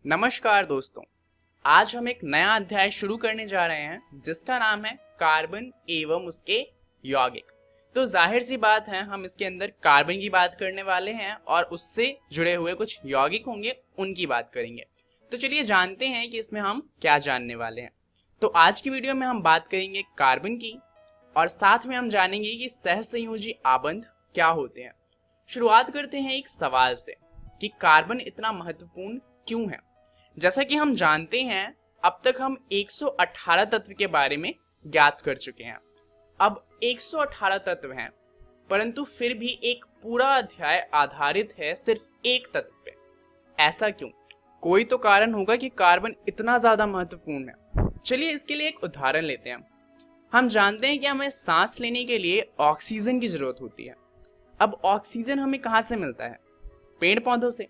नमस्कार दोस्तों, आज हम एक नया अध्याय शुरू करने जा रहे हैं जिसका नाम है कार्बन एवं उसके यौगिक। तो जाहिर सी बात है, हम इसके अंदर कार्बन की बात करने वाले हैं और उससे जुड़े हुए कुछ यौगिक होंगे, उनकी बात करेंगे। तो चलिए जानते हैं कि इसमें हम क्या जानने वाले हैं। तो आज की वीडियो में हम बात करेंगे कार्बन की और साथ में हम जानेंगे कि सहसंयोजी आबंध क्या होते हैं। शुरुआत करते हैं एक सवाल से कि कार्बन इतना महत्वपूर्ण क्यों है। जैसा कि हम जानते हैं, अब तक हम 118 तत्व के बारे में ज्ञात कर चुके हैं। अब 118 तत्व हैं, परंतु फिर भी एक पूरा अध्याय आधारित है सिर्फ एक तत्व पे। ऐसा क्यों? कोई तो कारण होगा कि कार्बन इतना ज्यादा महत्वपूर्ण है। चलिए इसके लिए एक उदाहरण लेते हैं। हम जानते हैं कि हमें सांस लेने के लिए ऑक्सीजन की जरूरत होती है। अब ऑक्सीजन हमें कहाँ से मिलता है? पेड़ पौधों से।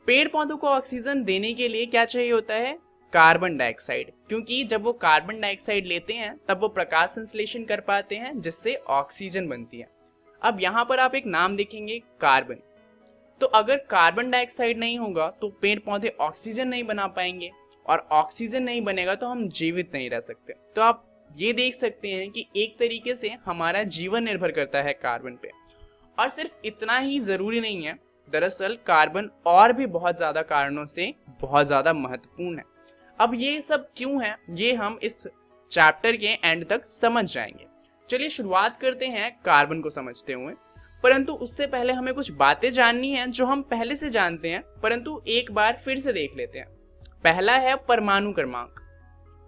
पेड़ पौधों को ऑक्सीजन देने के लिए क्या चाहिए होता है? कार्बन डाइऑक्साइड, क्योंकि जब वो कार्बन डाइऑक्साइड लेते हैं तब वो प्रकाश संश्लेषण कर पाते हैं जिससे ऑक्सीजन बनती है। अब यहाँ पर आप एक नाम देखेंगे, कार्बन। तो अगर कार्बन डाइऑक्साइड नहीं होगा तो पेड़ पौधे ऑक्सीजन नहीं बना पाएंगे और ऑक्सीजन नहीं बनेगा तो हम जीवित नहीं रह सकते। तो आप ये देख सकते हैं कि एक तरीके से हमारा जीवन निर्भर करता है कार्बन पे। और सिर्फ इतना ही जरूरी नहीं है, दरअसल कार्बन और भी बहुत ज्यादा कारणों से बहुत ज्यादा महत्वपूर्ण है। अब ये सब क्यों है, ये हम इस चैप्टर के एंड तक समझ जाएंगे। चलिए शुरुआत करते हैं कार्बन को समझते हुए, परंतु उससे पहले हमें कुछ बातें जाननी है जो हम पहले से जानते हैं, परंतु एक बार फिर से देख लेते हैं। पहला है परमाणु क्रमांक।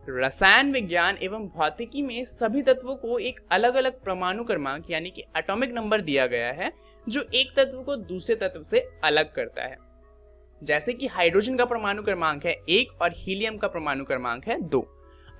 रसायन विज्ञान एवं भौतिकी में सभी तत्वों को एक अलग अलग परमाणु क्रमांक यानी कि एटॉमिक नंबर दिया गया है जो एक तत्व को दूसरे तत्व से अलग करता है। जैसे कि हाइड्रोजन का परमाणु क्रमांक है 1 और हीलियम का परमाणु क्रमांक है 2।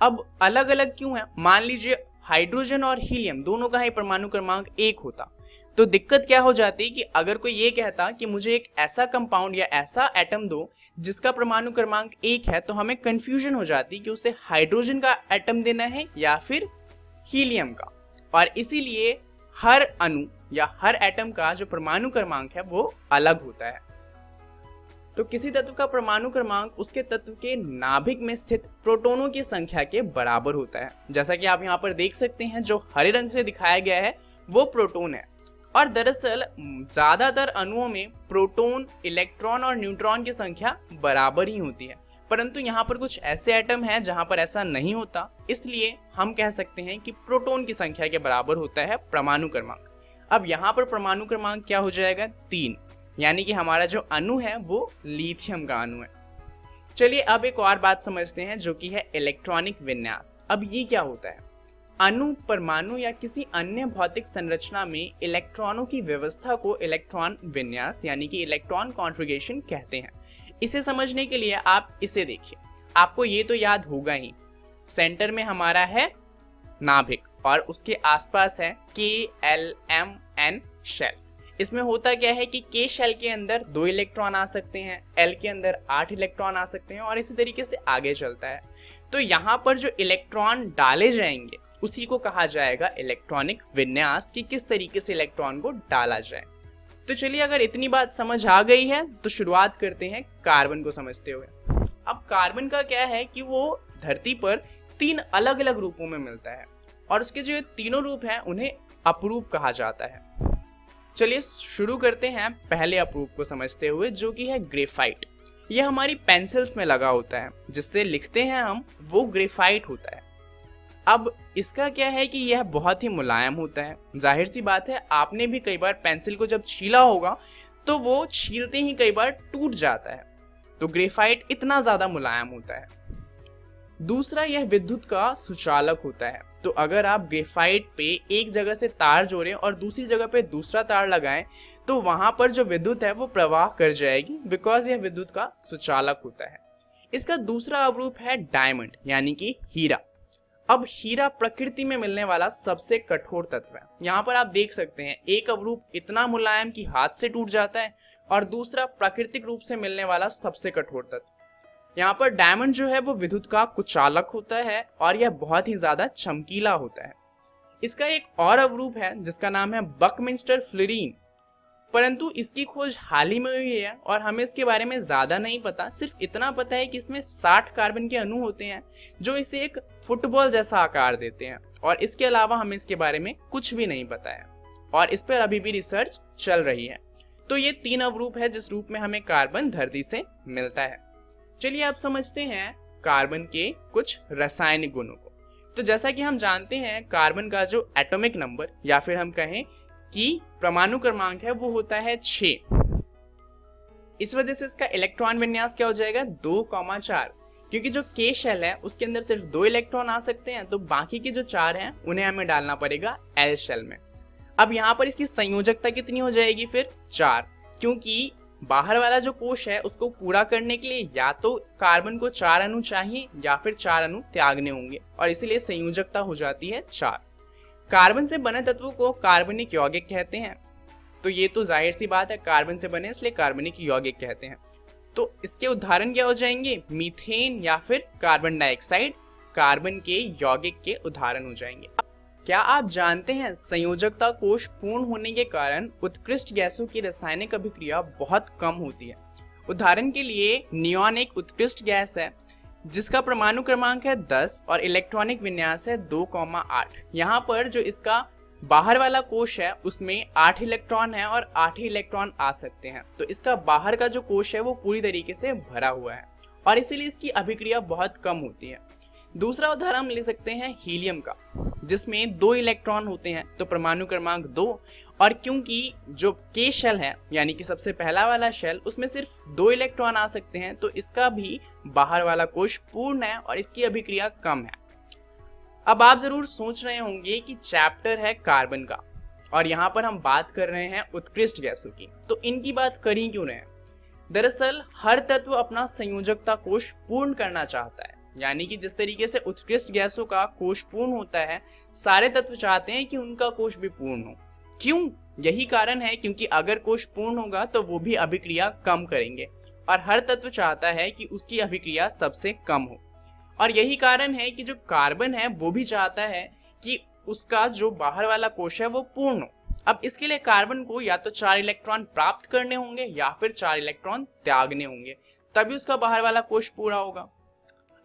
अब अलग अलग क्यों है? मान लीजिए हाइड्रोजन और हीलियम दोनों का ही परमाणु क्रमांक 1 होता तो दिक्कत क्या हो जाती कि अगर कोई ये कहता कि मुझे एक ऐसा कंपाउंड या ऐसा एटम दो जिसका परमाणु क्रमांक 1 है, तो हमें कंफ्यूजन हो जाती कि उसे हाइड्रोजन का एटम देना है या फिर हीलियम का। और इसीलिए हर अणु या हर एटम का जो परमाणु क्रमांक है वो अलग होता है। तो किसी तत्व का परमाणु क्रमांक उसके तत्व के नाभिक में स्थित प्रोटॉनों की संख्या के बराबर होता है। जैसा कि आप यहाँ पर देख सकते हैं, जो हरे रंग से दिखाया गया है वो प्रोटॉन है। और दरअसल ज्यादातर अणुओं में प्रोटॉन, इलेक्ट्रॉन और न्यूट्रॉन की संख्या बराबर ही होती है, परंतु यहाँ पर कुछ ऐसे एटम हैं जहाँ पर ऐसा नहीं होता। इसलिए हम कह सकते हैं कि प्रोटॉन की संख्या के बराबर होता है परमाणु क्रमांक। अब यहाँ पर परमाणु क्रमांक क्या हो जाएगा? 3, यानी कि हमारा जो अणु है वो लिथियम का अणु है। चलिए अब एक और बात समझते हैं जो कि है इलेक्ट्रॉनिक विन्यास। अब ये क्या होता है? अणु, परमाणु या किसी अन्य भौतिक संरचना में इलेक्ट्रॉनों की व्यवस्था को इलेक्ट्रॉन विन्यास यानी कि इलेक्ट्रॉन कॉन्फ़िगरेशन कहते हैं। इसे समझने के लिए आप इसे देखिए। आपको ये तो याद होगा ही, सेंटर में हमारा है नाभिक और उसके आसपास है KLMN शेल। इसमें होता क्या है कि K शेल के अंदर 2 इलेक्ट्रॉन आ सकते हैं, L के अंदर 8 इलेक्ट्रॉन आ सकते हैं और इसी तरीके से आगे चलता है। तो यहाँ पर जो इलेक्ट्रॉन डाले जाएंगे उसी को कहा जाएगा इलेक्ट्रॉनिक विन्यास, कि किस तरीके से इलेक्ट्रॉन को डाला जाए। तो चलिए अगर इतनी बात समझ आ गई है तो शुरुआत करते हैं कार्बन को समझते हुए। अब कार्बन का क्या है कि वो धरती पर 3 अलग अलग रूपों में मिलता है और उसके जो तीनों रूप हैं उन्हें अपरूप कहा जाता है। चलिए शुरू करते हैं पहले अपरूप को समझते हुए, जो कि है ग्रेफाइट। यह हमारी पेंसिल्स में लगा होता है, जिससे लिखते हैं हम, वो ग्रेफाइट होता है। अब इसका क्या है कि यह बहुत ही मुलायम होता है। जाहिर सी बात है, आपने भी कई बार पेंसिल को जब छीला होगा तो वो छीलते ही कई बार टूट जाता है। तो ग्रेफाइट इतना ज्यादा मुलायम होता है। दूसरा, यह विद्युत का सुचालक होता है। तो अगर आप ग्रेफाइट पे एक जगह से तार जोड़ें और दूसरी जगह पे दूसरा तार लगाएं तो वहां पर जो विद्युत है वो प्रवाह कर जाएगी, बिकॉज यह विद्युत का सुचालक होता है। इसका दूसरा अवरूप है डायमंड यानी कि हीरा। अब हीरा प्रकृति में मिलने वाला सबसे कठोर तत्व है। यहाँ पर आप देख सकते हैं, एक अवरूप इतना मुलायम कि हाथ से टूट जाता है और दूसरा प्राकृतिक रूप से मिलने वाला सबसे कठोर तत्व। यहाँ पर डायमंड जो है वो विद्युत का कुचालक होता है और यह बहुत ही ज्यादा चमकीला होता है। इसका एक और अवरूप है जिसका नाम है बकमिंस्टर फ्लोरीन। परंतु इसकी खोज हाल ही में हुई है और हमें इसके बारे में ज़्यादा नहीं पता। सिर्फ इतना पता है कि इसमें 60 कार्बन के अणु होते हैं जो इसे एक फुटबॉल जैसा आकार देते हैं, और इसके अलावा हमें इसके बारे में कुछ भी नहीं पता है और इस पर अभी भी रिसर्च चल रही है। तो ये 3 अवरूप है जिस रूप में हमें कार्बन धरती से मिलता है। चलिए आप समझते हैं कार्बन के कुछ रासायनिक गुणों को। तो जैसा कि हम जानते हैं कार्बन का जो एटॉमिक नंबर या फिर हम कहें कि परमाणु क्रमांक है वो होता है 6। इस वजह से इसका इलेक्ट्रॉन विन्यास क्या हो जाएगा 2,4, क्योंकि जो K शेल है उसके अंदर सिर्फ 2 इलेक्ट्रॉन आ सकते हैं, तो बाकी के जो 4 हैं उन्हें हमें डालना पड़ेगा L शेल में। अब यहाँ पर इसकी संयोजकता कितनी हो जाएगी फिर 4, क्योंकि बाहर वाला जो कोश है उसको पूरा करने के लिए या तो कार्बन को 4 अणु चाहिए या फिर 4 अणु त्यागने होंगे, और इसीलिए संयोजकता हो जाती है 4। कार्बन से बने तत्वों को कार्बनिक यौगिक कहते हैं। तो ये तो जाहिर सी बात है, कार्बन से बने इसलिए कार्बनिक यौगिक कहते हैं। तो इसके उदाहरण क्या हो जाएंगे, मीथेन या फिर कार्बन डाइऑक्साइड कार्बन के यौगिक के उदाहरण हो जाएंगे। क्या आप जानते हैं संयोजकता कोश पूर्ण होने के कारण उत्कृष्ट गैसों की रासायनिक अभिक्रिया बहुत कम होती है। उदाहरण के लिए नियॉन एक उत्कृष्ट गैस है जिसका परमाणु क्रमांक है 10 और इलेक्ट्रॉनिक विन्यास है 2,8। यहाँ पर जो इसका बाहर वाला कोश है उसमें 8 इलेक्ट्रॉन है और 8 ही इलेक्ट्रॉन आ सकते हैं, तो इसका बाहर का जो कोश है वो पूरी तरीके से भरा हुआ है और इसीलिए इसकी अभिक्रिया बहुत कम होती है। दूसरा उदाहरण हम ले सकते हैं हीलियम का, जिसमें 2 इलेक्ट्रॉन होते हैं, तो परमाणु क्रमांक 2, और क्योंकि जो K शेल है यानी कि सबसे पहला वाला शेल उसमें सिर्फ 2 इलेक्ट्रॉन आ सकते हैं, तो इसका भी बाहर वाला कोश पूर्ण है और इसकी अभिक्रिया कम है। अब आप जरूर सोच रहे होंगे कि चैप्टर है कार्बन का और यहाँ पर हम बात कर रहे हैं उत्कृष्ट गैसों की, तो इनकी बात कर ही क्यों रहे हैं। दरअसल हर तत्व अपना संयोजकता कोश पूर्ण करना चाहता है, यानी कि जिस तरीके से उत्कृष्ट गैसों का कोश पूर्ण होता है, सारे तत्व चाहते हैं कि उनका कोश भी पूर्ण हो। क्यों? यही कारण है क्योंकि अगर कोश पूर्ण होगा तो वो भी अभिक्रिया कम करेंगे और हर तत्व चाहता है कि उसकी अभिक्रिया सबसे कम हो। और यही कारण है कि जो कार्बन है वो भी चाहता है कि उसका जो बाहर वाला कोश है वो पूर्ण हो। अब इसके लिए कार्बन को या तो 4 इलेक्ट्रॉन प्राप्त करने होंगे या फिर 4 इलेक्ट्रॉन त्यागने होंगे, तभी उसका बाहर वाला कोश पूरा होगा।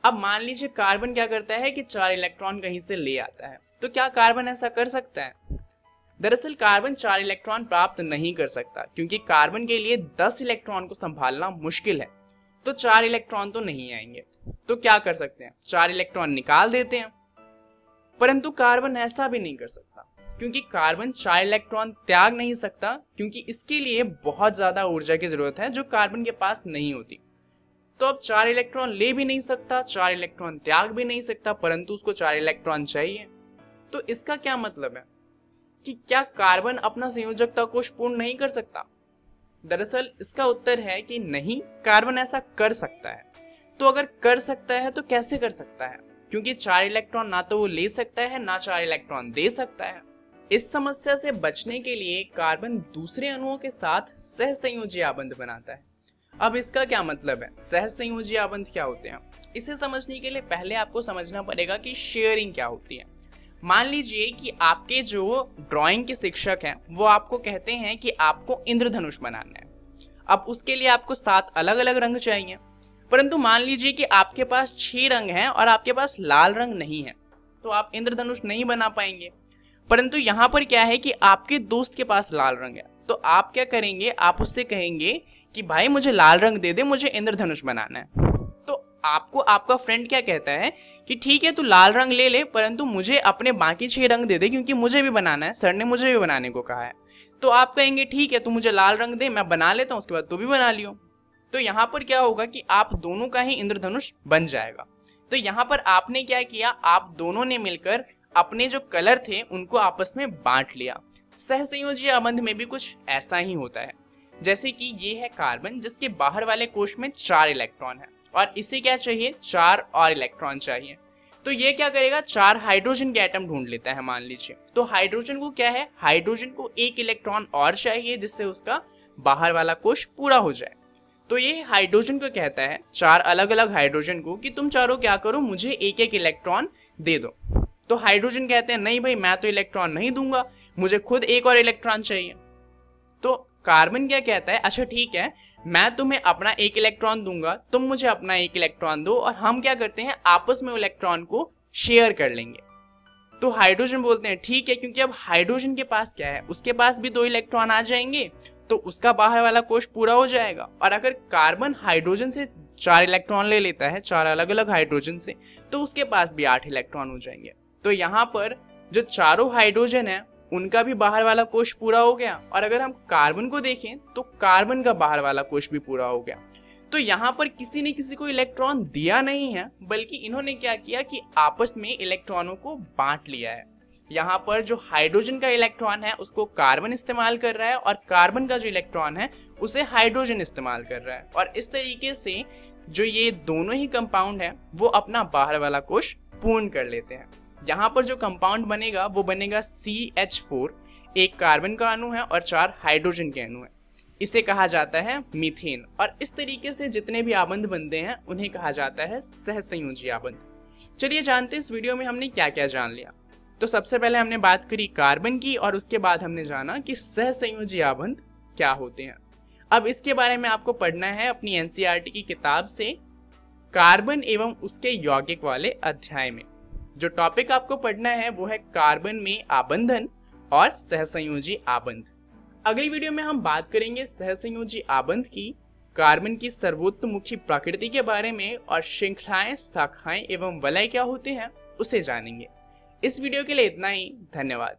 अब मान लीजिए कार्बन क्या करता है कि 4 इलेक्ट्रॉन कहीं से ले आता है, तो क्या कार्बन ऐसा कर सकता है? दरअसल कार्बन 4 इलेक्ट्रॉन प्राप्त नहीं कर सकता, क्योंकि कार्बन के लिए 10 इलेक्ट्रॉन को संभालना मुश्किल है, तो 4 इलेक्ट्रॉन तो नहीं आएंगे। तो क्या कर सकते हैं, 4 इलेक्ट्रॉन निकाल देते हैं। परंतु कार्बन ऐसा भी नहीं कर सकता, क्योंकि कार्बन 4 इलेक्ट्रॉन त्याग नहीं सकता, क्योंकि इसके लिए बहुत ज्यादा ऊर्जा की जरूरत है जो कार्बन के पास नहीं होती। तो अब 4 इलेक्ट्रॉन ले भी नहीं सकता, 4 इलेक्ट्रॉन त्याग भी नहीं सकता, परंतु उसको 4 इलेक्ट्रॉन चाहिए। तो इसका क्या मतलब है कि क्या कार्बन अपना संयोजकता कोश पूर्ण नहीं कर सकता? दरअसल इसका उत्तर है कि नहीं, कार्बन ऐसा कर सकता है। तो अगर कर सकता है तो कैसे कर सकता है? क्योंकि 4 इलेक्ट्रॉन ना तो वो ले सकता है ना 4 इलेक्ट्रॉन दे सकता है। इस समस्या से बचने के लिए कार्बन दूसरे अणुओं के साथ सहसंयोजी आबंध बनाता है। अब इसका क्या मतलब है, सहसंयोजी आबंध क्या होते हैं? इसे समझने के लिए पहले आपको समझना पड़ेगा कि शेयरिंग क्या होती है। मान लीजिए कि आपके जो ड्राइंग के शिक्षक हैं वो आपको कहते हैं कि आपको इंद्रधनुष बनाना है। अब उसके लिए आपको 7 अलग अलग रंग चाहिए, परंतु मान लीजिए कि आपके पास 6 रंग हैं और आपके पास लाल रंग नहीं है, तो आप इंद्रधनुष नहीं बना पाएंगे। परंतु यहाँ पर क्या है कि आपके दोस्त के पास लाल रंग है, तो आप क्या करेंगे, आप उससे कहेंगे कि भाई मुझे लाल रंग दे दे, मुझे इंद्रधनुष बनाना है। तो आपको आपका फ्रेंड क्या कहता है कि ठीक है तू लाल रंग ले ले, परंतु मुझे अपने बाकी 6 रंग दे दे, क्योंकि मुझे भी बनाना है, सर ने मुझे भी बनाने को कहा है। तो आप कहेंगे ठीक है तू मुझे लाल रंग दे, मैं बना लेता हूँ, उसके बाद तू भी बना लियो। तो यहाँ पर क्या होगा कि आप दोनों का ही इंद्रधनुष बन जाएगा। तो यहाँ पर आपने क्या किया, आप दोनों ने मिलकर अपने जो कलर थे उनको आपस में बांट लिया। सहसंयोजी आबंध में भी कुछ ऐसा ही होता है। जैसे कि ये है कार्बन, जिसके बाहर वाले कोश में 4 इलेक्ट्रॉन है और इसे क्या चाहिए, 4 और इलेक्ट्रॉन चाहिए। तो ये क्या करेगा, 4 हाइड्रोजन के एटम ढूंढ लेता है मान लीजिए। तो हाइड्रोजन को क्या है, हाइड्रोजन को 1 इलेक्ट्रॉन और चाहिए जिससे उसका बाहर वाला कोश पूरा हो जाए। तो ये हाइड्रोजन को कहता है, 4 अलग अलग हाइड्रोजन को, कि तुम चारों क्या करो, मुझे 1-1 इलेक्ट्रॉन दे दो। तो हाइड्रोजन कहते हैं नहीं भाई मैं तो इलेक्ट्रॉन नहीं दूंगा, मुझे खुद 1 और इलेक्ट्रॉन चाहिए। तो कार्बन क्या कहता है, अच्छा ठीक है, मैं तुम्हें अपना एक इलेक्ट्रॉन दूंगा, तुम मुझे अपना एक इलेक्ट्रॉन दो, और हम क्या करते हैं आपस में इलेक्ट्रॉन को शेयर कर लेंगे। तो हाइड्रोजन बोलते हैं ठीक है, क्योंकि अब हाइड्रोजन के पास क्या है, उसके पास भी 2 इलेक्ट्रॉन आ जाएंगे, तो उसका बाहर वाला कोश पूरा हो जाएगा। और अगर कार्बन हाइड्रोजन से 4 इलेक्ट्रॉन ले लेता है, 4 अलग अलग हाइड्रोजन से, तो उसके पास भी 8 इलेक्ट्रॉन हो जाएंगे। तो यहाँ पर जो चारों हाइड्रोजन है उनका भी बाहर वाला कोश पूरा हो गया। और अगर हम कार्बन को देखें तो कार्बन का बाहर वाला कोश भी पूरा हो गया। तो यहाँ पर किसी ने किसी को इलेक्ट्रॉन दिया नहीं है, बल्कि इन्होंने क्या किया कि आपस में इलेक्ट्रॉनों को बांट लिया है। यहाँ पर जो हाइड्रोजन का इलेक्ट्रॉन है उसको कार्बन इस्तेमाल कर रहा है, और कार्बन का जो इलेक्ट्रॉन है उसे हाइड्रोजन इस्तेमाल कर रहा है। और इस तरीके से जो ये दोनों ही कंपाउंड है वो अपना बाहर वाला कोश पूर्ण कर लेते हैं। यहाँ पर जो कंपाउंड बनेगा वो बनेगा CH4, एक कार्बन का अणु है और 4 हाइड्रोजन के अणु है। इसे कहा जाता है मीथेन। और इस तरीके से जितने भी आबंध बनते हैं उन्हें कहा जाता है सहसंयोजी आबंध। चलिए जानते हैं इस वीडियो में हमने क्या क्या जान लिया। तो सबसे पहले हमने बात करी कार्बन की, और उसके बाद हमने जाना कि सहसंयोजी आबंध क्या होते हैं। अब इसके बारे में आपको पढ़ना है अपनी NCERT की किताब से कार्बन एवं उसके यौगिक वाले अध्याय में। जो टॉपिक आपको पढ़ना है वो है कार्बन में आबंधन और सहसंयोजी आबंध। अगली वीडियो में हम बात करेंगे सहसंयोजी आबंध की, कार्बन की सर्वोत्तमुखी प्रकृति के बारे में, और श्रृंखलाएं, शाखाएं एवं वलय क्या होते हैं उसे जानेंगे। इस वीडियो के लिए इतना ही, धन्यवाद।